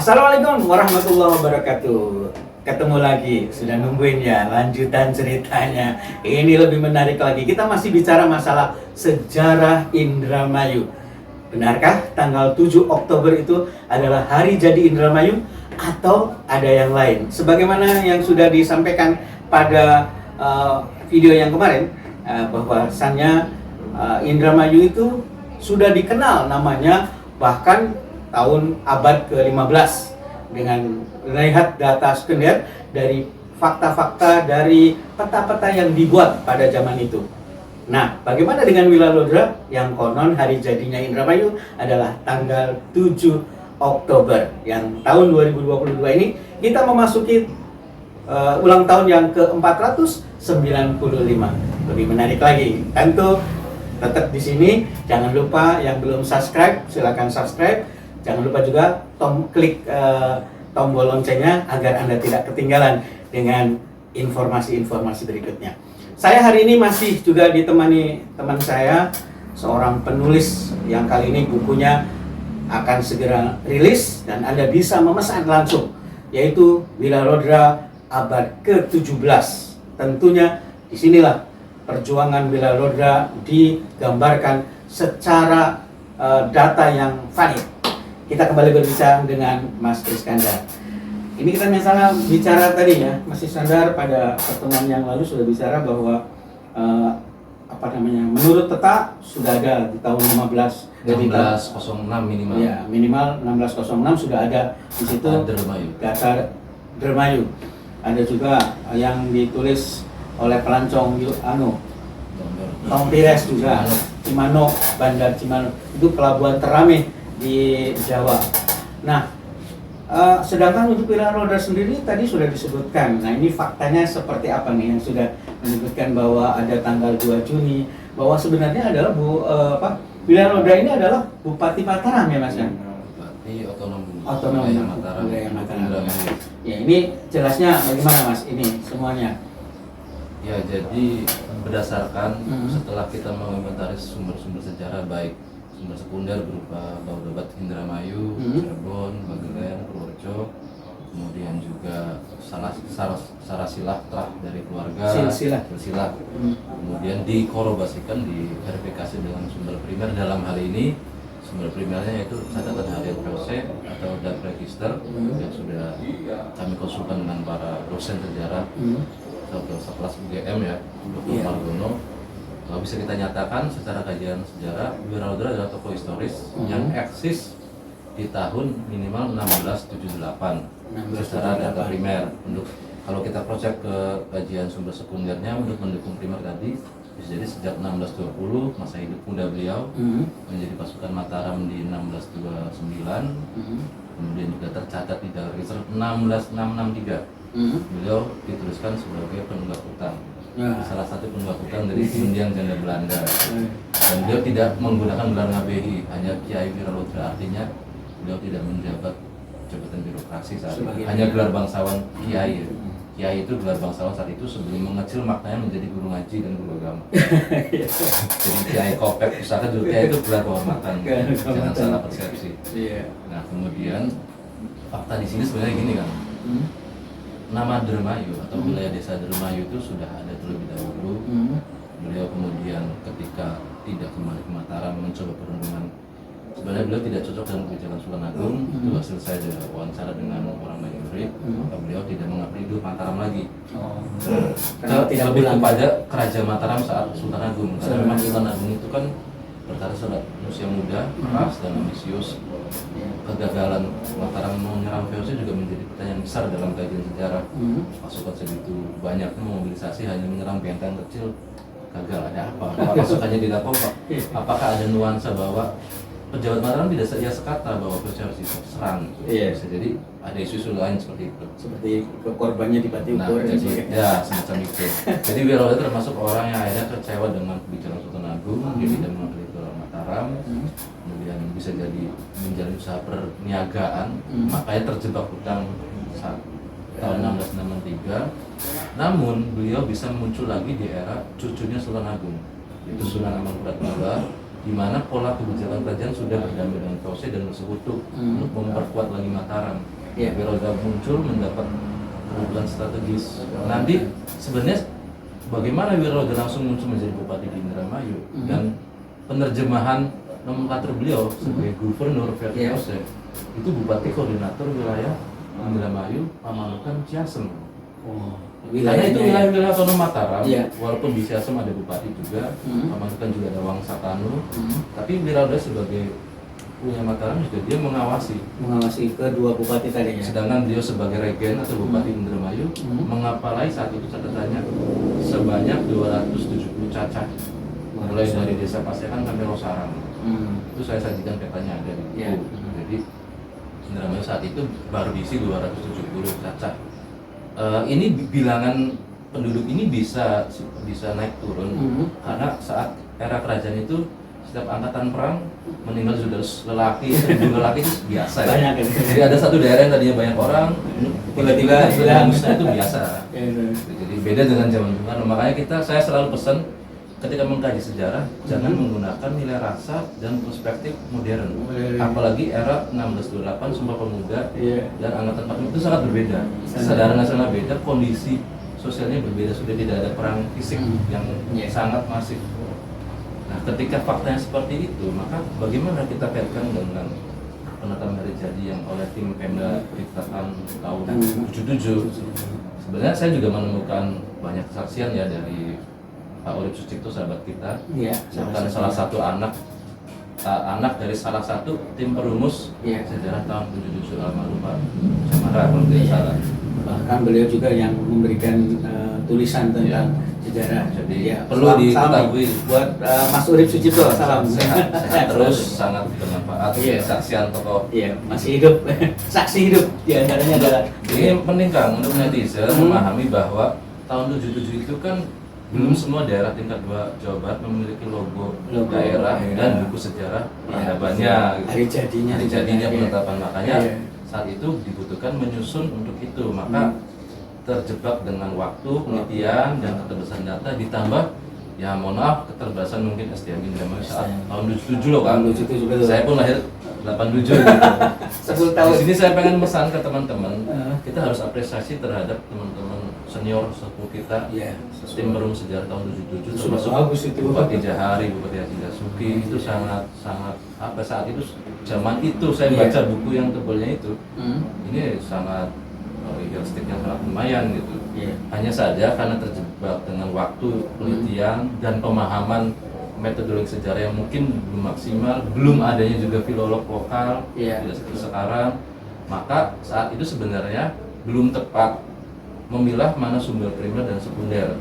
Assalamualaikum warahmatullahi wabarakatuh. Ketemu lagi, sudah nungguin ya lanjutan ceritanya. Ini lebih menarik lagi. Kita masih bicara masalah sejarah Indramayu. Benarkah tanggal 7 Oktober itu adalah hari jadi Indramayu atau ada yang lain? Sebagaimana yang sudah disampaikan pada video yang kemarin, bahwasannya Indramayu itu sudah dikenal namanya bahkan tahun abad ke-15 dengan melihat data sekunder dari fakta-fakta dari peta-peta yang dibuat pada zaman itu. Nah, bagaimana dengan Wilalodra yang konon hari jadinya Indramayu adalah tanggal 7 Oktober yang tahun 2022 ini kita memasuki ulang tahun yang ke-495. Lebih menarik lagi, tentu tetap di sini. Jangan lupa yang belum subscribe silakan subscribe. Jangan lupa juga klik tombol loncengnya agar Anda tidak ketinggalan dengan informasi-informasi berikutnya. Saya hari ini masih juga ditemani teman saya, seorang penulis yang kali ini bukunya akan segera rilis dan Anda bisa memesan langsung, yaitu Wilalodra abad ke-17. Tentunya disinilah perjuangan Wilalodra digambarkan secara data yang valid. Kita kembali berbicara dengan Mas Iskandar. Ini kita misalnya bicara tadi ya, Mas Iskandar pada pertemuan yang lalu sudah bicara bahwa menurut peta sudah ada di tahun 1606 minimal. Ya, minimal 1606 sudah ada di situ data Indramayu. Ada juga yang ditulis oleh pelancong Tom Pires juga, Cimano, Bandar Cimano. Itu pelabuhan terame di Jawa. Nah, sedangkan untuk Wilalodra sendiri tadi sudah disebutkan. Nah, ini faktanya seperti apa nih yang sudah menyebutkan bahwa ada tanggal 2 Juni, bahwa sebenarnya adalah Wilalodra ini adalah Bupati Mataram ya Mas ya? Bupati otonom Mataram. Ya, ini jelasnya bagaimana Mas ini semuanya? Ya, jadi berdasarkan setelah kita menginventaris sumber-sumber sejarah baik sumber sekunder berupa Baudobat Indramayu, Cirebon, Bagelen, Purworejo, kemudian juga Sarasilah dari keluarga, silsilah. Kemudian dikorobasikan, diverifikasi dengan sumber primer. Dalam hal ini sumber primernya yaitu catatan harian VOC atau DAP Register yang sudah kami konsulkan dengan para dosen sejarah atau sekelas UGM ya, Dr. Margono. Kalau bisa kita nyatakan secara kajian sejarah, Wilalodra adalah tokoh historis yang eksis di tahun minimal 1678 secara data primer. Untuk kalau kita cross check ke kajian sumber sekundernya untuk mendukung primer tadi, bisa jadi sejak 1620 masa hidup muda beliau menjadi pasukan Mataram di 1629, kemudian juga tercatat di dalam register 16663. Beliau dituliskan sebagai penunggak hutang. Salah satu penunggak hutang dari mendiang janda Belanda. Dan beliau tidak menggunakan gelar ngabehi, hanya Kiai Wilalodra, artinya beliau tidak menjabat jabatan birokrasi saat itu. Hanya gelar bangsawan Kiai. Kiai itu gelar bangsawan saat itu sebelum mengecil maknanya menjadi guru ngaji dan guru agama. Jadi Kiai Kopek, misalkan dulu Kiai itu gelar kehormatan, jangan salah persepsi. Nah, kemudian fakta di sini sebenarnya gini kan. Nama Dermayu atau wilayah desa Dermayu itu sudah ada terlebih dahulu. Beliau kemudian ketika tidak kembali ke Mataram mencoba perundungan. Sebenarnya beliau tidak cocok dengan kebijakan Sultan Agung. Itu hasil saya dari wawancara dengan orang banyak murid. Maka beliau tidak mengabdi di Mataram lagi. Tidak lebih kepada Kerajaan Mataram saat Sultan Agung. Karena memang Sultan Agung itu kan bertaruh saat usia muda, keras dan ambisius. Kegagalan Mataram menyerang VOC juga menjadi pertanyaan besar dalam kajian sejarah. Pasukan segitu banyak memobilisasi hanya menyerang benteng kecil, gagal. Ada apa? Pasukannya tidak kompak. Apakah ada nuansa bahwa pejabat Mataram tidak saja sekata bahwa VOC harus diserang? Bisa jadi ada isu-isu lain seperti itu. Seperti korbannya di Pati Ukur. Ya semacam itu. Jadi Wilalodra termasuk orang yang akhirnya kecewa dengan kebijakan Sultan Agung. Dia tidak mengambil itu Mataram. Kemudian bisa jadi menjalin usaha perniagaan, makanya terjebak hutang saat tahun 1663. Namun beliau bisa muncul lagi di era cucunya Sultan Agung, itu Sunan Amangkurat II. di mana pola kebijakan kerajaan sudah berdamai dengan VOC dan bersekutu untuk memperkuat lagi Mataram. Wiraudara muncul mendapat keunggulan strategis. Nanti sebenarnya bagaimana Wiraudara langsung muncul menjadi bupati di Indramayu dan penerjemahan nomenklatur beliau sebagai gubernur versi VOC itu bupati koordinator wilayah Indramayu, Pamanukan, Ciasem. Karena itu wilayah-wilayah otonom Mataram, walaupun di Ciasem ada bupati juga, Pamanukan juga ada Wangsatanu, tapi Wiraudara sebagai punya Mataram juga dia mengawasi kedua bupati tadi ya. Sedangkan beliau sebagai regen atau bupati Indramayu mengapalai saat itu catatannya sebanyak 270 cacah, mulai dari desa Pasekan sampai Losarang. Itu saya sajikan petanya ada di buku. Jadi Indramayu saat itu baru diisi 270 cacah. Ini bilangan penduduk ini bisa naik turun karena saat era kerajaan itu setiap angkatan perang meninggal sudah lelaki, 1000 lelaki itu biasa ya. Jadi ada satu daerah yang tadinya banyak orang, tiba-tiba hilang, itu biasa. Jadi beda dengan zaman dulu. Makanya saya selalu pesan ketika mengkaji sejarah jangan menggunakan nilai rasa dan perspektif modern. Apalagi era 1628 Sumpah Pemuda dan Angkatan 45 itu sangat berbeda. Kesadaran nasional beda, kondisi sosialnya berbeda, sudah tidak ada perang fisik yang sangat masif. Nah, ketika faktanya seperti itu, maka bagaimana kita kaitkan dengan penetapan hari jadi yang oleh tim Pemda ditetapkan tahun 77? Sebenarnya saya juga menemukan banyak kesaksian ya dari Pak Urip Sucipto, sahabat kita, bahkan salah satu anak dari salah satu tim perumus sejarah tahun 77 almarhum Pak Samara kalau tidak salah. Bahkan beliau juga yang memberikan tulisan tentang sejarah. Jadi perlu diketahui buat Mas Urip Sucipto, salam sehat terus, sangat bermanfaat. Kesaksian tokoh masih hidup, saksi hidup diantaranya adalah. Ini penting Kang untuk netizen memahami bahwa tahun 77 itu kan belum semua daerah tingkat 2 Jawa Barat memiliki logo daerah dan buku sejarah peradabannya. Hari jadinya penetapan, makanya saat itu dibutuhkan menyusun untuk itu. Maka terjebak dengan waktu, penelitian dan keterbatasan data, ditambah ya mohon maaf keterbatasan mungkin SDM Indramayu saat tahun 77 loh Kang. Saya pun lahir 87 gitu. 10 tahun. Di sini saya pengen pesan ke teman-teman, kita harus apresiasi terhadap teman-teman senior sepuh kita, tim perumus sejarah tahun 77 termasuk Bupati Jahari, Bupati Haji Dasuki, itu sangat saat itu zaman itu saya baca buku yang tebalnya itu, ini sangat realistik yang sangat lumayan gitu. Hanya saja karena terjebak dengan waktu, penelitian dan pemahaman metodologi sejarah yang mungkin belum maksimal, belum adanya juga filolog lokal tidak seperti sekarang, maka saat itu sebenarnya belum tepat memilah mana sumber primer dan sekunder.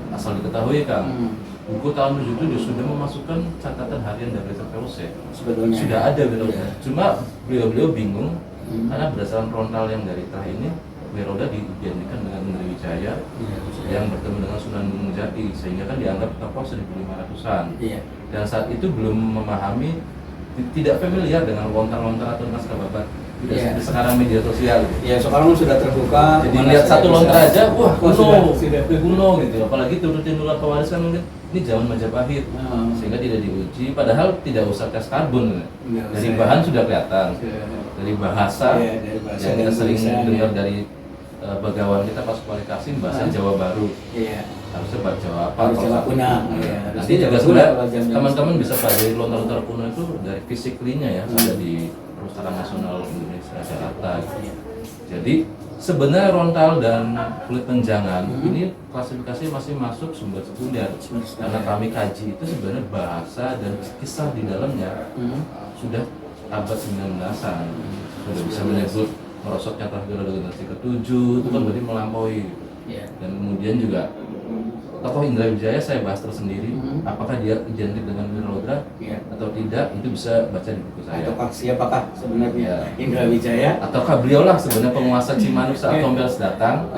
Asal diketahui Kang, buku tahun 77 sudah memasukkan catatan harian dari VOC. Sebetulnya sudah ada Wiraudara. Cuma beliau bingung karena berdasarkan frontal yang dari terakhir ini, Wiraudara diidentikan dengan Indriwijaya yang bertemu dengan Sunan Gunung Jati, sehingga kan dianggap tokoh 1500-an. Dan saat itu belum memahami, tidak familiar dengan lontar-lontar atau naskah babat. Tidak seperti sekarang media sosial. Sekarang sudah terbuka. Jadi lihat satu lontar aja, wah kuno gitu. Apalagi turutin dulu pewaris kan mungkin ini zaman Majapahit, sehingga tidak diuji. Padahal tidak usah tes karbon. Dari bahan sudah kelihatan. Dari bahasa yang kita sering dengar dari Bagawan kita pas kualifikasi bahasa Jawa Baru. Harusnya bahasa Jawa apa? Jawa kuno. Nanti juga sebenarnya teman-teman bisa pelajari lontar-lontar kuno itu dari physically-nya ya, ada di Perpustakaan Nasional Indonesia Jakarta. Jadi sebenarnya rontal dan kulit penjangan ini klasifikasi masih masuk sumber sekunder. Karena kami kaji itu sebenarnya bahasa dan kisah di dalamnya sudah abad 19-an. Sudah bisa menyebut merosotnya terakhir generasi ke-7 itu kan berarti melampaui. Dan kemudian juga tokoh Indriwijaya saya bahas tersendiri, apakah dia identik dengan Wiraudara atau tidak, itu bisa baca di buku saya. Ataukah siapakah sebenarnya Indriwijaya? Ataukah beliaulah sebenarnya penguasa Cimanuk saat Tombels datang,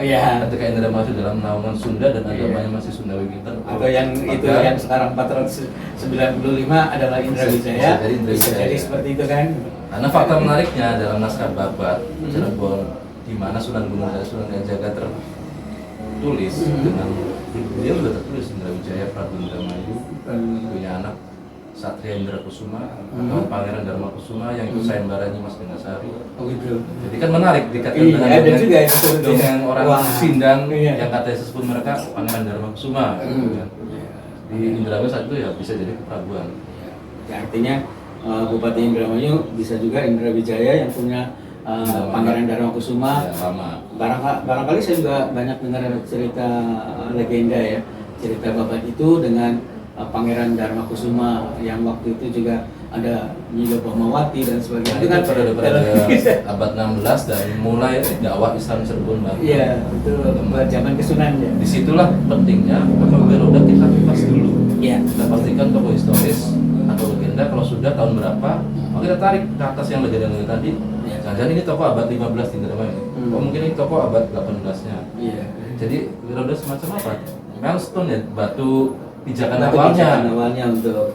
ketika Indra masuk dalam naungan Sunda dan agamanya masih Sunda Wiwitan. Atau yang itu yang sekarang 495 adalah Indriwijaya. Bisa jadi seperti itu kan? Karena fakta menariknya dalam naskah babat Cirebon, di mana Sunan Gunung dan Sunan Kalijaga tertulis dengan dia sudah tertulis Indriwijaya Prabu Indramayu punya anak Satria Indra Kusuma atau Pangeran Dharma Kusuma yang itu sayembaranya Mas Bengasari. Oh gitu. Jadi kan menarik dikaitkan Iya, dengan ada juga itu dongeng orang Wah. Sindang Iya. yang katanya disebut mereka Pangeran Dharma Kusuma. Gitu kan. Di Indramayu saat itu ya bisa jadi keprabuan. Ya, artinya Bupati Indramayu bisa juga Indra Wijaya yang punya Pangeran Dharma Kusuma. Ya, lama. Barangkali saya juga banyak dengar cerita legenda ya, cerita babat itu dengan Pangeran Dharma Kusuma yang waktu itu juga ada Nyi Bahmawati dan sebagainya. Itu kan pada abad 16 dan mulai dakwah Islam Cirebon banget. Iya, itu buat zaman kesunan ya. Disitulah pentingnya apabila udah kita kupas dulu. Iya. Kita pastikan tokoh historis atau legenda kalau sudah tahun berapa, maka kita tarik ke atas yang legenda tadi. Iya. Jangan-jangan ini tokoh abad 15 di Indramayu. Oh mungkin ini tokoh abad 18-nya. Iya. Jadi kira-kira semacam apa? Milestone ya, batu pijakan Batu awalnya. pijakan awalnya untuk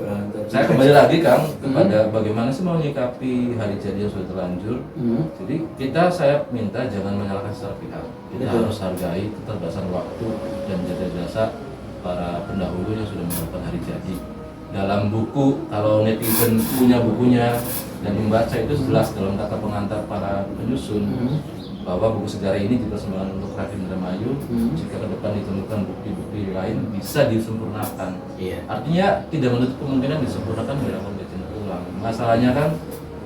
Saya kembali lagi Kang kepada bagaimana sih mau menyikapi hari jadi yang sudah terlanjur. Jadi saya minta jangan menyalahkan secara pihak. Kita Betul. harus hargai keterbatasan waktu dan jasa-jasa para pendahulu yang sudah melakukan hari jadi. Dalam buku, kalau netizen punya bukunya dan membaca itu jelas dalam kata pengantar para penyusun bahwa buku sejarah ini dipersembahkan untuk rakyat Indramayu. Jika ke depan ditemukan bukti-bukti lain bisa disempurnakan. Iya. Artinya tidak menutup kemungkinan disempurnakan dilakukan kajian ulang. Masalahnya kan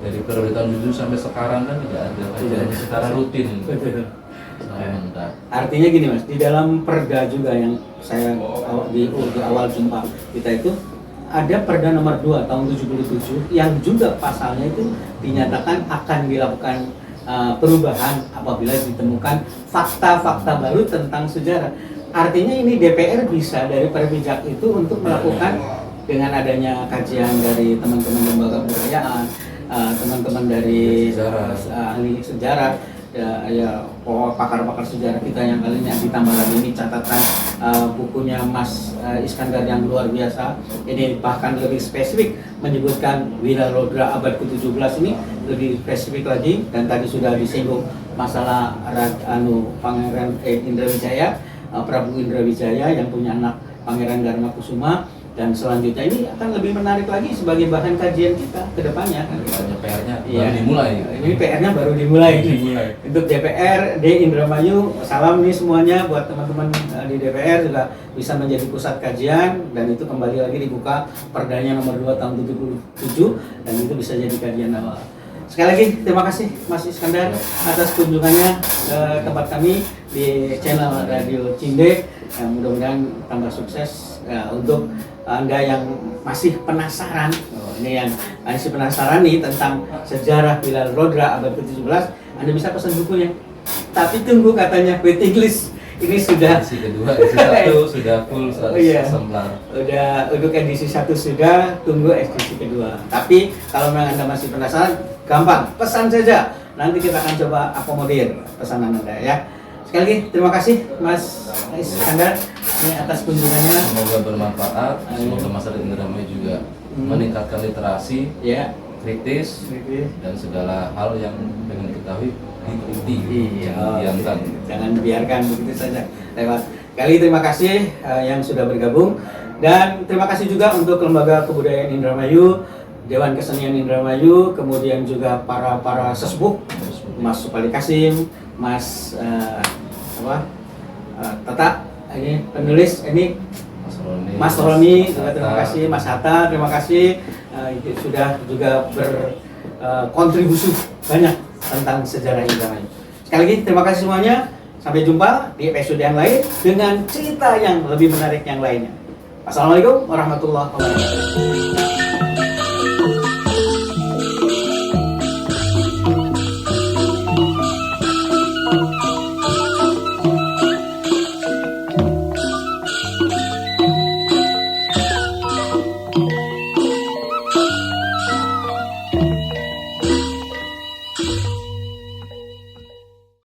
dari periode tahun 7 sampai sekarang kan tidak ada kajian secara rutin. Betul. Saya minta. Artinya gini Mas, di dalam perda juga yang saya di awal jumpa kita itu ada perda nomor 2 tahun 77 yang juga pasalnya itu dinyatakan akan dilakukan perubahan apabila ditemukan fakta-fakta baru tentang sejarah. Artinya ini DPR bisa dari perpijak itu untuk melakukan dengan adanya kajian dari teman-teman lembaga kebudayaan, teman-teman dari ahli sejarah, pakar-pakar sejarah kita yang kali ini ditambah lagi ini catatan bukunya Mas Iskandar yang luar biasa. Ini bahkan lebih spesifik menyebutkan Wirarodra abad ke-17 ini lebih spesifik lagi, dan tadi sudah disinggung masalah Pangeran Indra Wijaya, Prabu Indra Wijaya yang punya anak Pangeran Dharma Kusuma. Dan selanjutnya ini akan lebih menarik lagi sebagai bahan kajian kita ke depannya. PR-nya Iya. baru dimulai. Ini PR-nya baru dimulai. Untuk DPR, di Indramayu, salam nih semuanya buat teman-teman di DPR juga bisa menjadi pusat kajian, dan itu kembali lagi dibuka perdanya nomor 2 tahun 77 dan itu bisa jadi kajian awal. Sekali lagi terima kasih Mas Iskandar atas kunjungannya ke tempat kami di channel Radio Cinde. Mudah-mudahan tambah sukses untuk Anda yang masih penasaran. Ini yang masih penasaran nih tentang sejarah Wirarodra abad ke-17, Anda bisa pesan bukunya. Tapi tunggu, katanya waiting list ini sudah Edisi kedua, edisi 1 sudah full 100 iya. eksemplar. Udah untuk edisi 1 sudah, tunggu edisi kedua. Tapi kalau memang Anda masih penasaran, gampang, pesan saja. Nanti kita akan coba akomodir pesanan Anda ya. Sekali lagi terima kasih Mas Iskandar ini atas kunjungannya. Semoga bermanfaat. Semoga masyarakat Indramayu juga meningkatkan literasi, Ya, kritis, dan segala hal yang pengen diketahui diikuti, jangan diamkan. Jangan dibiarkan begitu saja lewat. Kali terima kasih yang sudah bergabung, dan terima kasih juga untuk Lembaga Kebudayaan Indramayu, Dewan Kesenian Indramayu, kemudian juga para sesepuh, Mas Supali Kasim, Mas Tata, ini penulis, ini Mas Roni, juga terima kasih, Mas Hatta, terima kasih sudah juga berkontribusi banyak tentang sejarah Indramayu. Sekali lagi terima kasih semuanya. Sampai jumpa di episode yang lain dengan cerita yang lebih menarik yang lainnya. Assalamualaikum warahmatullahi wabarakatuh.